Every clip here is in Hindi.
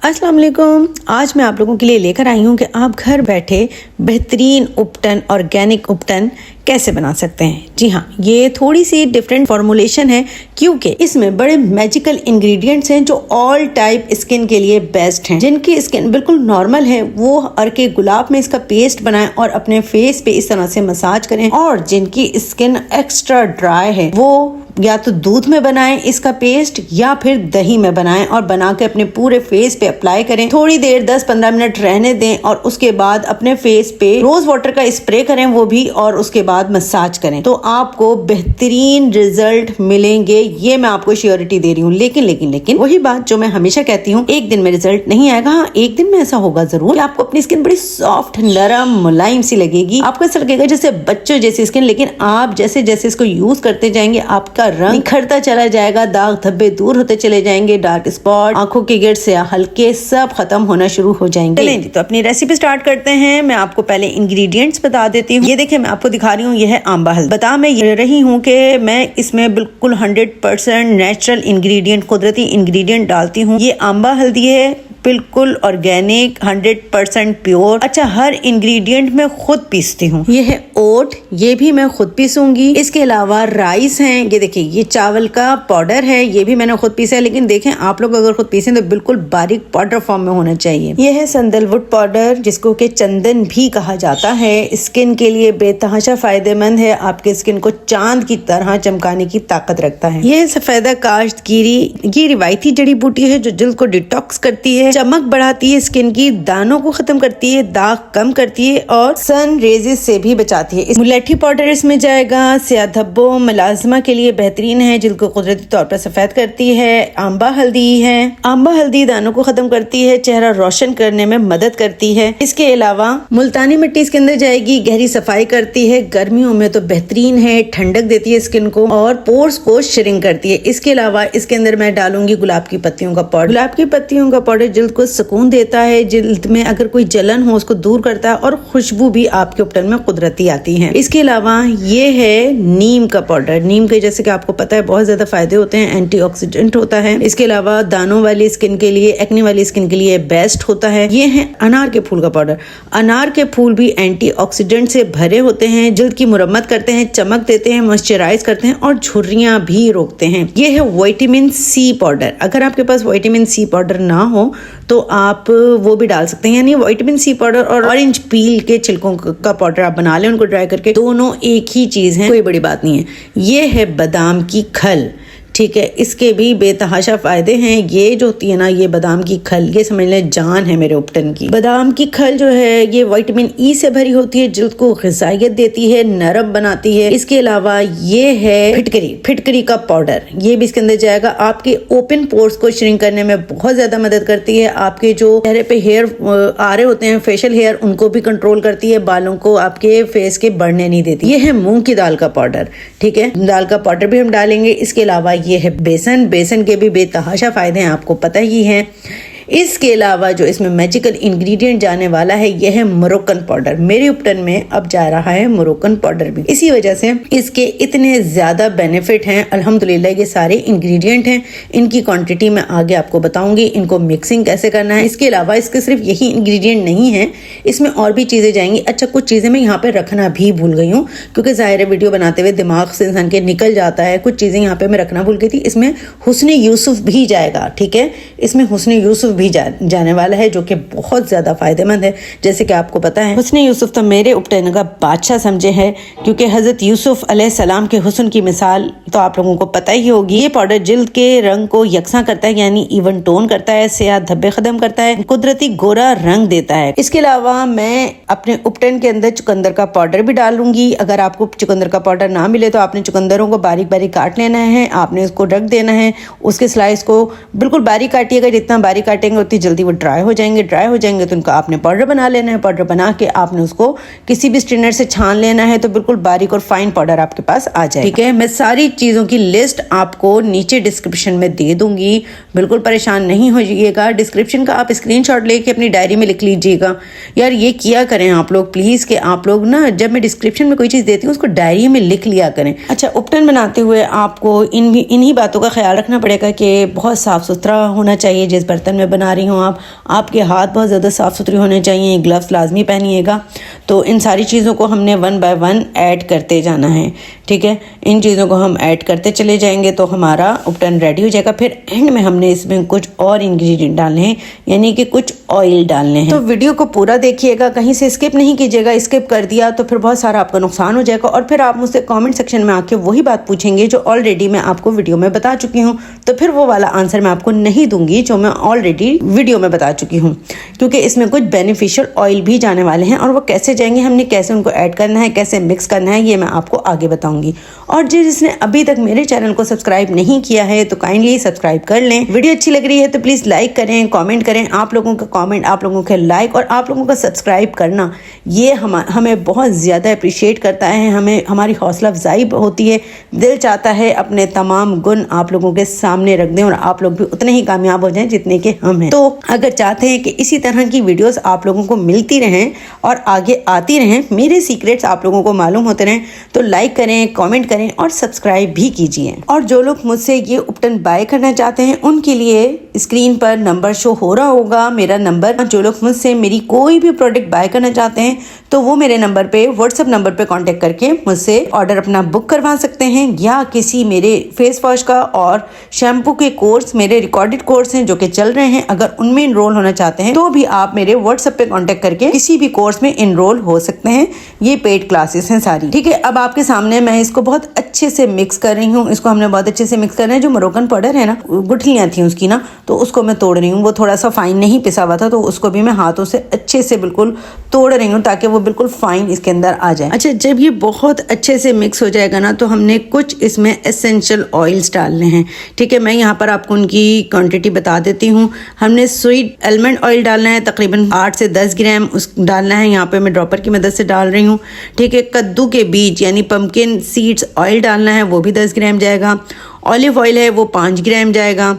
अस्सलाम वालेकुम। आज मैं आप लोगों के लिए लेकर आई हूँ कि आप घर बैठे बेहतरीन उपटन ऑर्गेनिक उपटन कैसे बना सकते हैं। जी हाँ, ये थोड़ी सी डिफरेंट फॉर्मुलेशन है क्योंकि इसमें बड़े मैजिकल इंग्रेडिएंट्स हैं जो ऑल टाइप स्किन के लिए बेस्ट हैं। जिनकी स्किन बिल्कुल नॉर्मल है वो अर्के गुलाब में इसका पेस्ट बनाएं और अपने फेस पे इस तरह से मसाज करें, और जिनकी स्किन एक्स्ट्रा ड्राई है वो या तो दूध में बनाएं इसका पेस्ट या फिर दही में बनाएं और बना के अपने पूरे फेस पे अप्लाई करें। थोड़ी देर 10-15 मिनट रहने दें और उसके बाद अपने फेस पे रोज वाटर का स्प्रे करें वो भी, और उसके बाद मसाज करें तो आपको बेहतरीन रिजल्ट मिलेंगे। ये मैं आपको श्योरिटी दे रही हूँ। लेकिन वही बात जो मैं हमेशा कहती हूँ, एक दिन में रिजल्ट नहीं आएगा। हाँ, एक दिन में ऐसा होगा जरूर कि आपको अपनी स्किन बड़ी सॉफ्ट, नरम, मुलायम सी लगेगी। आपको ऐसा लगेगा जैसे बच्चों जैसी स्किन, लेकिन आप जैसे जैसे इसको यूज करते जाएंगे आपका रंग निखरता चला जाएगा, दाग धब्बे दूर होते चले जाएंगे, डार्क स्पॉट, आंखों के गिर से हल्के सब खत्म होना शुरू हो जाएंगे। चलें जी, तो अपनी रेसिपी स्टार्ट करते हैं। मैं आपको पहले इंग्रेडिएंट्स बता देती हूँ। ये देखिए, मैं आपको दिखा रही हूँ, ये है आंबा हल्दी। बता मैं ये रही हूँ कि मैं इसमें बिल्कुल 100% नेचुरल इंग्रेडिएंट, कुदरती इंग्रेडिएंट डालती हूँ। ये आंबा हल्दी है, बिल्कुल ऑर्गेनिक, 100% प्योर। अच्छा, हर इंग्रेडिएंट मैं खुद पीसती हूँ। ये है ओट, ये भी मैं खुद पीसूंगी। इसके अलावा राइस हैं, ये देखिए, ये चावल का पाउडर है, ये भी मैंने खुद पीसा है। लेकिन देखें, आप लोग अगर खुद पीसें तो बिल्कुल बारीक पाउडर फॉर्म में होना चाहिए। ये है सैंडलवुड पाउडर, जिसको कि चंदन भी कहा जाता है। स्किन के लिए बेतहाशा फायदेमंद है, आपके स्किन को चांद की तरह चमकाने की ताकत रखता है। ये सफेदा काश्तगिरी, ये रिवायती जड़ी बूटी है जो जल्द को डिटॉक्स करती है, चमक बढ़ाती है स्किन की, दानों को खत्म करती है, दाग कम करती है और सन रेजेस से भी बचाती है। मुलेठी पाउडर इसमें जाएगा, स्याह धब्बों, मलाजमा के लिए बेहतरीन है, जिल्द को कुदरती तौर पर सफेद करती है। आंबा हल्दी है, आंबा हल्दी दानों को खत्म करती है, चेहरा रोशन करने में मदद करती है। इसके अलावा मुल्तानी मिट्टी इसके अंदर जाएगी, गहरी सफाई करती है, गर्मियों में तो बेहतरीन है, ठंडक देती है स्किन को और पोर्स को श्रिंक करती है। इसके अलावा इसके अंदर मैं डालूंगी गुलाब की पत्तियों का पाउडर। गुलाब की पत्तियों का पाउडर जिल्द को सुकून देता है, जिल्द में अगर कोई जलन हो उसको दूर करता है और खुशबू भी आपके उपटन में कुदरती आती है। इसके अलावा ये है नीम का पाउडर। नीम के जैसे कि आपको पता है बहुत ज्यादा फायदे होते हैं, एंटीऑक्सीडेंट होता है। इसके अलावा दानों वाली स्किन के लिए, एक्ने वाली स्किन के लिए बेस्ट होता है। ये है अनार के फूल का पाउडर। अनार के फूल भी एंटीऑक्सीडेंट से भरे होते हैं, जिल्द की मुरम्मत करते हैं, चमक देते हैं, मॉइस्चराइज करते हैं और झुर्रियां भी रोकते हैं। ये है विटामिन सी पाउडर। अगर आपके पास विटामिन सी पाउडर ना हो तो आप वो भी डाल सकते हैं, यानी विटामिन सी पाउडर और ऑरेंज पील के छिलकों का पाउडर आप बना लें, उनको ड्राई करके। दोनों एक ही चीज है, कोई बड़ी बात नहीं है। ये है बादाम की खल, ठीक है, इसके भी बेतहाशा फायदे हैं। ये जो होती है ना, ये बादाम की खल, ये समझ लें जान है मेरे उपटन की। बादाम की खल जो है ये विटामिन ई से भरी होती है, जिल्द को ग़िज़ाइयत देती है, नरम बनाती है। इसके अलावा ये है फिटकरी का पाउडर, ये भी इसके अंदर जाएगा, आपके ओपन पोर्स को श्रिंक करने में बहुत ज्यादा मदद करती है। आपके जो चेहरे पे हेयर आ रहे होते हैं, फेशियल हेयर, उनको भी कंट्रोल करती है, बालों को आपके फेस के बढ़ने नहीं देती। ये है मूंग की दाल का पाउडर, ठीक है, दाल का पाउडर भी हम डालेंगे। इसके अलावा ये है बेसन के भी बेतहाशा फायदे हैं, आपको पता ही है। इसके अलावा जो इसमें मैजिकल इंग्रेडिएंट जाने वाला है ये है मोरक्कन पाउडर। मेरे उपटन में अब जा रहा है मोरक्कन पाउडर भी, इसी वजह से इसके इतने ज्यादा बेनिफिट हैं। अल्हम्दुलिल्लाह ये सारे इंग्रेडिएंट हैं, इनकी क्वांटिटी मैं आगे आपको बताऊंगी, इनको मिक्सिंग कैसे करना है। इसके अलावा इसके सिर्फ यही इंग्रेडिएंट नहीं है, इसमें और भी चीजें जाएंगी। अच्छा, कुछ चीजें मैं यहाँ पे रखना भी भूल गई हूँ क्योंकि ज़ाहिर वीडियो बनाते हुए दिमाग से इंसान के निकल जाता है। कुछ चीजें यहाँ पे मैं रखना भूल गई थी। इसमें हुस्न यूसुफ भी जाएगा, ठीक है, इसमें हुस्न यूसुफ भी जाने वाला है जो कि बहुत ज्यादा फायदेमंद है। जैसे कि आपको पता है, हुस्न यूसुफ तो मेरे उपटन का बादशाह समझे है क्योंकि हजरत यूसुफ अलैहिस्सलाम के हुस्न की मिसाल तो आप लोगों को पता ही होगी। ये पाउडर जिल्द के रंग को यकसा करता है, यानी इवन टोन करता है, स्याह धब्बे खत्म करता है, कुदरती गोरा रंग देता है। इसके अलावा मैं अपने उपटन के अंदर चुकंदर का पाउडर भी डालूंगी। अगर आपको चुकंदर का पाउडर ना मिले तो आपने चुकंदरों को बारीक बारीक काट लेना है, आपने उसको रख देना है, उसके स्लाइस को बिल्कुल बारीक काटिएगा, जितना बारीक काटेंगे उतनी जल्दी वो ड्राई हो जाएंगे तो उनका आपने पाउडर बना लेना है। पाउडर बना के आपने उसको किसी भी स्ट्रेनर से छान लेना है तो बिल्कुल बारीक और फाइन पाउडर आपके पास आ जाए, ठीक है। मैं सारी चीजों की लिस्ट आपको नीचे डिस्क्रिप्शन में दे दूंगी, बिल्कुल परेशान नहीं होइएगा। डिस्क्रिप्शन का आप स्क्रीनशॉट लेके अपनी डायरी में लिख लीजिएगा। यार ये किया करें आप लोग प्लीज, कि आप लोग ना जब मैं डिस्क्रिप्शन में कोई चीज देती हूँ उसको डायरी में लिख लिया करें। अच्छा, उपटन बनाते हुए आपको इन्हीं बातों का ख्याल रखना पड़ेगा कि बहुत साफ सुथरा होना चाहिए जिस बर्तन में बना रही हो आपके हाथ बहुत ज़्यादा साफ़ सुथरे होने चाहिए, ग्लव्स लाजमी पहनिएगा। तो इन सारी चीज़ों को हमने 1 बाय 1 ऐड करते जाना है, ठीक है। इन चीज़ों को हम ऐड करते चले जाएंगे तो हमारा उपटन रेडी हो जाएगा। फिर एंड में हमने इसमें कुछ और इंग्रेडिएंट डालने हैं, यानी कि कुछ ऑयल डालने हैं। तो वीडियो को पूरा देखिएगा, कहीं से स्किप नहीं कीजिएगा। स्किप कर दिया तो फिर बहुत सारा आपका नुकसान हो जाएगा और फिर आप मुझसे कमेंट सेक्शन में आके वही बात पूछेंगे जो ऑलरेडी मैं आपको वीडियो में बता चुकी हूँ। तो फिर वो वाला आंसर मैं आपको नहीं दूंगी जो मैं ऑलरेडी वीडियो में बता चुकी हूँ, क्योंकि इसमें कुछ बेनिफिशियल ऑयल भी जाने वाले हैं और वो कैसे जाएंगे, हमने कैसे उनको ऐड करना है, कैसे मिक्स करना है, ये मैं आपको आगे बताऊंगी। और जिसने अभी तक मेरे चैनल को सब्सक्राइब नहीं किया है तो काइंडली सब्सक्राइब कर लें। वीडियो अच्छी लग रही है तो प्लीज़ लाइक करें, कमेंट करें। आप लोगों का कमेंट, आप लोगों के लाइक और आप लोगों का सब्सक्राइब करना ये हमें बहुत ज़्यादा अप्रिशिएट करता है, हमारी हौसला अफजाई होती है। दिल चाहता है अपने तमाम गुण आप लोगों के सामने रख दें और आप लोग भी उतने ही कामयाब हो जाएं जितने के हम हैं। तो अगर चाहते हैं कि इसी तरह की वीडियोस आप लोगों को मिलती रहें और आगे आती रहें, मेरे सीक्रेट्स आप लोगों को मालूम होते रहें, तो लाइक करें, कमेंट करें और सब्सक्राइब भी कीजिए। और जो लोग मुझसे ये उपटन बाय करना चाहते हैं उनके लिए स्क्रीन पर नंबर शो हो रहा होगा, मेरा नंबर। जो लोग मुझसे मेरी कोई भी प्रोडक्ट बाय करना चाहते हैं तो वो मेरे नंबर पे, व्हाट्सएप नंबर पे कांटेक्ट करके मुझसे ऑर्डर अपना बुक करवा सकते हैं, या किसी मेरे फेस वॉश का और शैम्पू के कोर्स, मेरे रिकॉर्डेड कोर्स हैं जो कि चल रहे हैं, अगर उनमें इनरोल होना चाहते हैं तो भी आप मेरे व्हाट्सएप पे कांटेक्ट करके किसी भी कोर्स में इनरोल हो सकते हैं। ये पेड क्लासेस हैं सारी, ठीक है। अब आपके सामने मैं इसको बहुत अच्छे से मिक्स कर रही हूँ। इसको हमने बहुत अच्छे से मिक्स करना है। जो मोरोकन पाउडर है ना, गुठलियाँ थी उसकी ना, तो उसको मैं तोड़ रही हूँ। वो थोड़ा सा फाइन नहीं पिसा हुआ था तो उसको भी मैं हाथों से अच्छे से बिल्कुल तोड़ रही हूँ ताकि वो बिल्कुल फाइन इसके अंदर आ जाए। अच्छा, जब ये बहुत अच्छे से मिक्स हो जाएगा ना तो हमने कुछ इसमें एसेंशियल ऑयल्स डालने हैं, ठीक है। मैं यहाँ पर आपको उनकी क्वांटिटी बता देती हूँ। हमने स्वीट आलमंड ऑयल डालना है, तकरीबन 8 से 10 ग्राम उस डालना है। यहाँ पे मैं ड्रॉपर की मदद से डाल रही हूँ, ठीक है। कद्दू के बीज यानी पम्पकिन सीड्स ऑयल डालना है, वो भी 10 ग्राम जाएगा। ऑलिव ऑयल है वो 5 ग्राम जाएगा।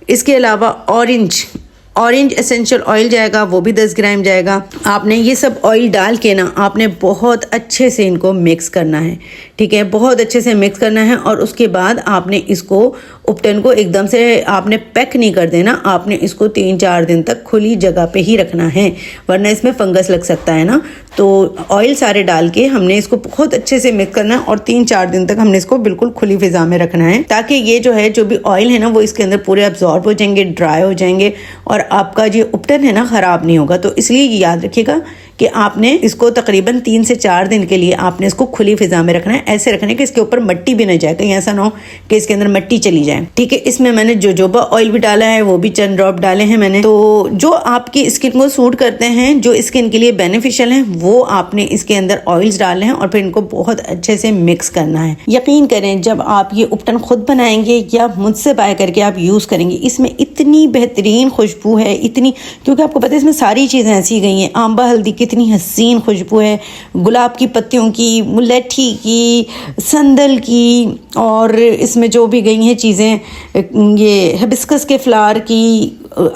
इसके अलावा ऑरेंज एसेंशियल ऑयल जाएगा, वो भी 10 ग्राम जाएगा। आपने ये सब ऑयल डाल के ना आपने बहुत अच्छे से इनको मिक्स करना है, ठीक है। बहुत अच्छे से मिक्स करना है और उसके बाद आपने इसको उपटन को एकदम से आपने पैक नहीं कर देना। आपने इसको 3-4 दिन तक खुली जगह पे ही रखना है, वरना इसमें फंगस लग सकता है ना। तो ऑयल सारे डाल के हमने इसको बहुत अच्छे से मिक्स करना है और 3-4 दिन तक हमने इसको बिल्कुल खुली फिजा में रखना है, ताकि ये जो है, जो भी ऑयल है ना, वो इसके अंदर पूरे अब्जॉर्ब हो जाएंगे, ड्राई हो जाएंगे और आपका जो उपटन है ना ख़राब नहीं होगा। तो इसलिए याद रखिएगा कि आपने इसको तकरीबन 3 से 4 दिन के लिए आपने इसको खुली फिजा में रखना है। ऐसे रखना है कि इसके ऊपर मिट्टी भी न जाए, कहीं ऐसा ना हो कि इसके अंदर मिट्टी चली जाए, ठीक है। इसमें मैंने जोजोबा ऑयल भी डाला है, वो भी चंद ड्रॉप डाले हैं मैंने। तो जो आपकी स्किन को सूट करते हैं, जो स्किन के लिए बेनिफिशियल हैं, वो आपने इसके अंदर ऑयल्स डालने हैं और फिर इनको बहुत अच्छे से मिक्स करना है। यकीन करें, जब आप ये उपटन खुद बनाएंगे या मुझसे बाय करके आप यूज़ करेंगे, इसमें इतनी बेहतरीन खुशबू है, इतनी, क्योंकि आपको पता है इसमें सारी चीज़ें ऐसी गई हैं। आंबा हल्दी की इतनी हसीन खुशबू है, गुलाब की पत्तियों की, मुलैठी की, संदल की, और इसमें जो भी गई हैं चीज़ें, ये हिबिस्कस के फ्लावर की,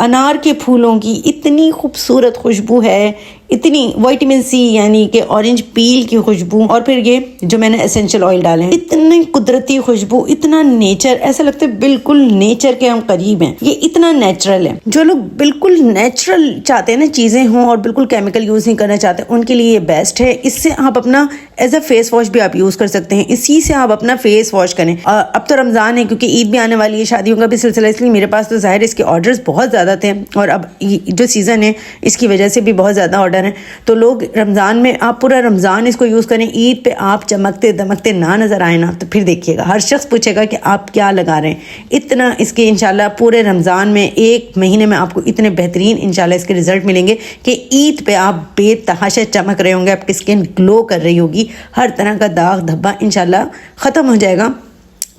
अनार के फूलों की, इतनी खूबसूरत खुशबू है, इतनी विटामिन सी यानी कि ऑरेंज पील की खुशबू, और फिर ये जो मैंने एसेंशियल ऑयल डाले हैं, इतनी कुदरती खुशबू, इतना नेचर, ऐसा लगता है बिल्कुल नेचर के हम करीब हैं। ये इतना नेचुरल है। जो लोग बिल्कुल नेचुरल चाहते हैं ना चीज़ें हों और बिल्कुल केमिकल यूज़ नहीं करना चाहते, उनके लिए ये बेस्ट है। इससे आप अपना एज अ फेस वॉश भी आप यूज़ कर सकते हैं। इसी से आप अपना फेस वॉश करें। अब तो रमज़ान है, क्योंकि ईद भी आने वाली है, शादियों का भी सिलसिला, इसलिए मेरे पास तो ज़ाहिर इसके ऑर्डर्स बहुत ज़्यादा थे और अब जो सीज़न है इसकी वजह से भी बहुत ज़्यादा ऑर्डर है। तो लोग रमज़ान में, आप पूरा रमज़ान इसको यूज़ करें, ईद पे आप चमकते दमकते ना नज़र आए ना तो फिर देखिएगा हर शख्स पूछेगा कि आप क्या लगा रहे हैं। इतना इसके इंशाल्लाह पूरे रमज़ान में 1 महीने में आपको इतने बेहतरीन इंशाल्लाह इसके रिजल्ट मिलेंगे कि ईद पे आप बेतहाशा चमक रहे होंगे, आपकी स्किन ग्लो कर रही होगी, हर तरह का दाग धब्बा इंशाल्लाह ख़त्म हो जाएगा।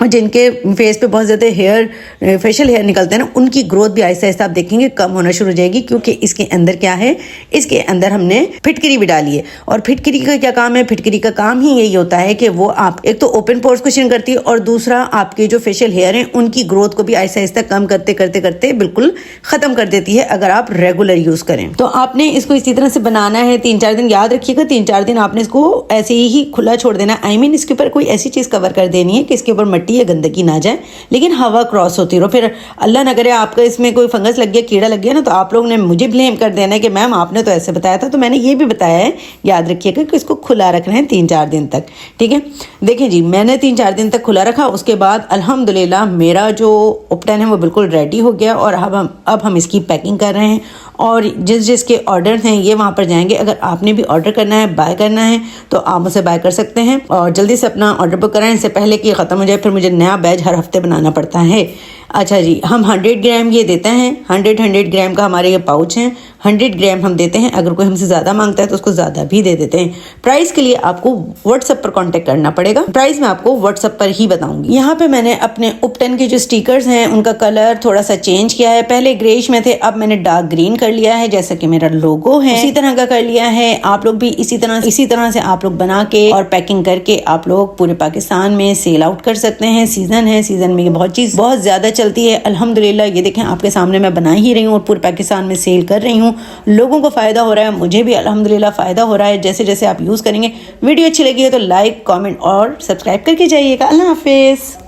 और जिनके फेस पे बहुत ज़्यादा हेयर, फेशियल हेयर निकलते हैं ना, उनकी ग्रोथ भी आहिस्ता आहिस्ता आप देखेंगे कम होना शुरू हो जाएगी, क्योंकि इसके अंदर क्या है, इसके अंदर हमने फिटकरी भी डाली है। और फिटकरी का क्या काम है, फिटकरी का काम ही यही होता है कि वो आप एक तो ओपन पोर्स को श्रिंक करती है और दूसरा आपके जो फेशियल हेयर हैं उनकी ग्रोथ को भी आहिस्ता आहिस्ता कम करते करते करते बिल्कुल ख़त्म कर देती है, अगर आप रेगुलर यूज़ करें। तो आपने इसको इसी तरह से बनाना है 3-4 दिन, याद रखिएगा 3-4 दिन आपने इसको ऐसे ही खुला छोड़ देना। इसके ऊपर कोई ऐसी चीज़ कवर कर देनी है कि इसके ऊपर मिट्टी मिट्टी या गंदगी ना जाए, लेकिन हवा क्रॉस होती रहो। फिर अल्लाह ना करे आपका इसमें कोई फंगस लग गया, कीड़ा लग गया ना, तो आप लोग ने मुझे ब्लेम कर देना है कि मैम आपने तो ऐसे बताया था। तो मैंने ये भी बताया है, याद रखिएगा कि इसको खुला रखना है 3-4 दिन तक, ठीक है। देखिए जी, मैंने 3-4 दिन तक खुला रखा, उसके बाद अल्हम्दुलिल्लाह मेरा जो उपटन है वो बिल्कुल रेडी हो गया। और अब हम इसकी पैकिंग कर रहे हैं, और जिसके ऑर्डर हैं ये वहाँ पर जाएंगे। अगर आपने भी ऑर्डर करना है, बाय करना है, तो आप मुझसे बाय कर सकते हैं, और जल्दी से अपना ऑर्डर बुक कराएं, इससे पहले कि ख़त्म हो जाए, फिर मुझे नया बैच हर हफ्ते बनाना पड़ता है। अच्छा जी, हम 100 ग्राम ये देते हैं, 100 ग्राम का हमारे ये पाउच हैं, 100 ग्राम हम देते हैं। अगर कोई हमसे ज़्यादा मांगता है तो उसको ज़्यादा भी दे देते हैं। प्राइस के लिए आपको व्हाट्सएप पर कांटेक्ट करना पड़ेगा, प्राइस मैं आपको व्हाट्सएप पर ही बताऊंगी। यहाँ पे मैंने अपने उपटन के जो स्टिकर्स हैं उनका कलर थोड़ा सा चेंज किया है, पहले ग्रेइश में थे, अब मैंने डार्क ग्रीन कर लिया है, जैसा कि मेरा लोगो है इसी तरह का कर लिया है। आप लोग भी इसी तरह से आप लोग बना के और पैकिंग करके आप लोग पूरे पाकिस्तान में सेल आउट कर सकते हैं। सीजन है, सीजन में ये चीज़ बहुत ज़्यादा चलती है अल्हम्दुलिल्लाह। ये देखें आपके सामने मैं बना ही रही हूँ और पूरे पाकिस्तान में सेल कर रही हूँ। लोगों को फ़ायदा हो रहा है, मुझे भी अल्हम्दुलिल्लाह फ़ायदा हो रहा है। जैसे जैसे आप यूज़ करेंगे, वीडियो अच्छी लगी है तो लाइक, कमेंट और सब्सक्राइब करके जाइएगा। अल्लाह हाफिज़।